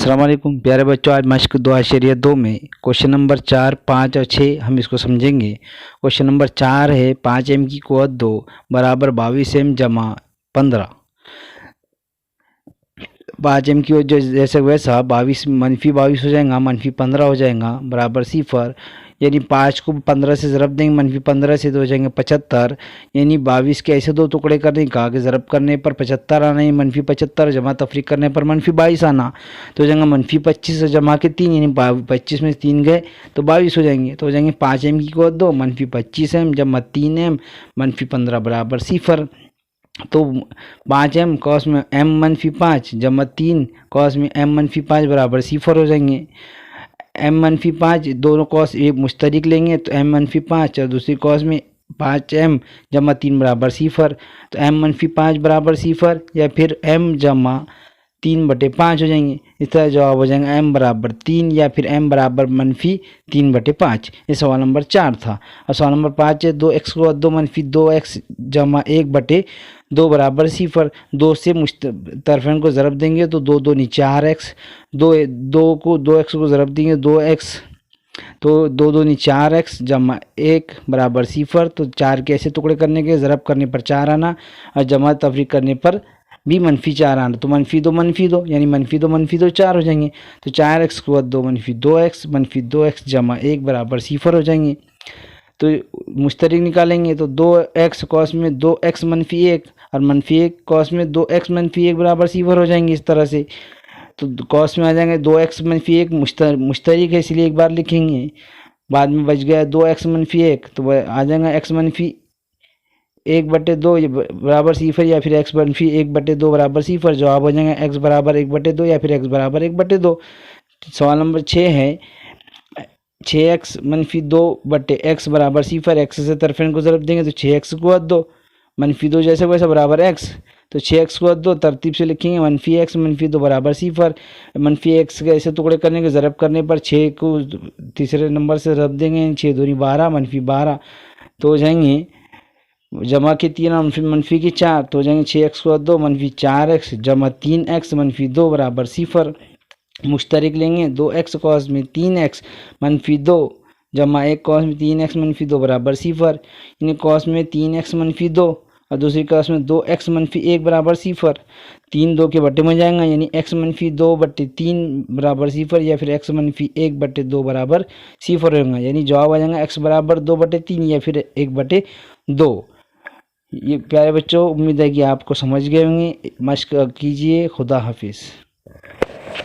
अस्सलाम वालेकुम प्यारे बच्चों, आज मश्क 2.2 में क्वेश्चन नंबर 4, 5 और 6 हम इसको समझेंगे। क्वेश्चन नंबर 4 है 5m की कुव्वत 2 बराबर 22m जमा 15। 5m की जो जैसे वैसा 22 -22 हो जाएगा, -15 हो जाएगा बराबर सिफर। यानी 5 को 15 से ज़रब देंगे, -15 से तो हो जाएंगे 75। यानी 22 के ऐसे दो टुकड़े करने का कि ज़रब करने पर 75 आना, या -75 जमा तफरीक करने पर -22 आना। तो हो जाएगा -25 जमा के 3, यानी 25 में 3 गए तो 22 हो जाएंगे। तो हो जाएंगे 5m की कुव्वत 2 -25m जमा 3m -15 बराबर सिफर। तो 5m कॉस में m-5 जमा 3 कॉस में m-5 बराबर सिफर हो जाएंगे। m-5 दोनों कॉस एक मुश्तरिक लेंगे तो m-5 और दूसरी कॉस में 5m जमा 3 बराबर सिफर। तो m-5 बराबर सिफर या फिर m जमा 3/5 हो जाएंगे। इस तरह जवाब हो जाएगा m बराबर 3 या फिर m बराबर -3/5। ये सवाल नंबर 4 था। और सवाल नंबर 5 है 2x को 2 -2x जमा 1/2 बराबर सिफर। 2 से तरफें को ज़रब देंगे तो 2 2 4x, 2x को ज़रब देंगे 2x, तो 2 2 4x जमा 1 बराबर सिफर। तो 4 के ऐसे टुकड़े करने के ज़रब करने पर 4 आना और जमा तफरीक करने पर भी -4 आना। तो -2 यानी -2 4 हो जाएंगे। तो 4x को 2 -2x जमा 1 बराबर सिफर हो जाएंगे। तो मुश्तरिक निकालेंगे तो 2x कॉस में 2x -1 और -1 कॉस में 2x -1 बराबर सिफर हो जाएंगे। इस तरह से तो कॉस में आ जाएंगे 2x -1 मुश्तरिक है इसलिए एक बार लिखेंगे, बाद में बच गया 2x -1 तो आ जाएगा x -1/2 बराबर सिफर या फिर x -1/2 बराबर सिफर। जवाब हो जाएगा x बराबर 1/2 या फिर x बराबर 1/2। सवाल नंबर 6 है 6x -2/x बराबर सिफर। x से तरफें को ज़रब देंगे तो 6x को 2 -2 जैसे वैसा बराबर x। तो 6x को 2 तरतीब से लिखेंगे -x -2 बराबर सिफर। -x के ऐसे टुकड़े करने के ज़रब करने पर 6 को तीसरे नंबर से ज़रब देंगे, 6 दूनी 12 -12 तो हो जाएंगे जमा के 3 और मनफी की 4 तो हो जाएंगे 6x को 2 -4x जमा 3x -2 बराबर सिफर। मुश्तरिक लेंगे 2x कॉस में 3x -2 जमा 1 कॉस में 3x -2 बराबर सिफर। यानी कॉस में 3x -2 और दूसरी कॉस में 2x -1 बराबर सिफर। 3 2 के बट्टे में जाएगा यानी x -2/3 बराबर सिफर या फिर x -1/2 बराबर सिफर होगा। यानी जवाब आ जाएगा x बराबर 2/3 या फिर 1/2। ये प्यारे बच्चों, उम्मीद है कि आपको समझ गए होंगे। मश्क कीजिए। खुदा हाफिज़।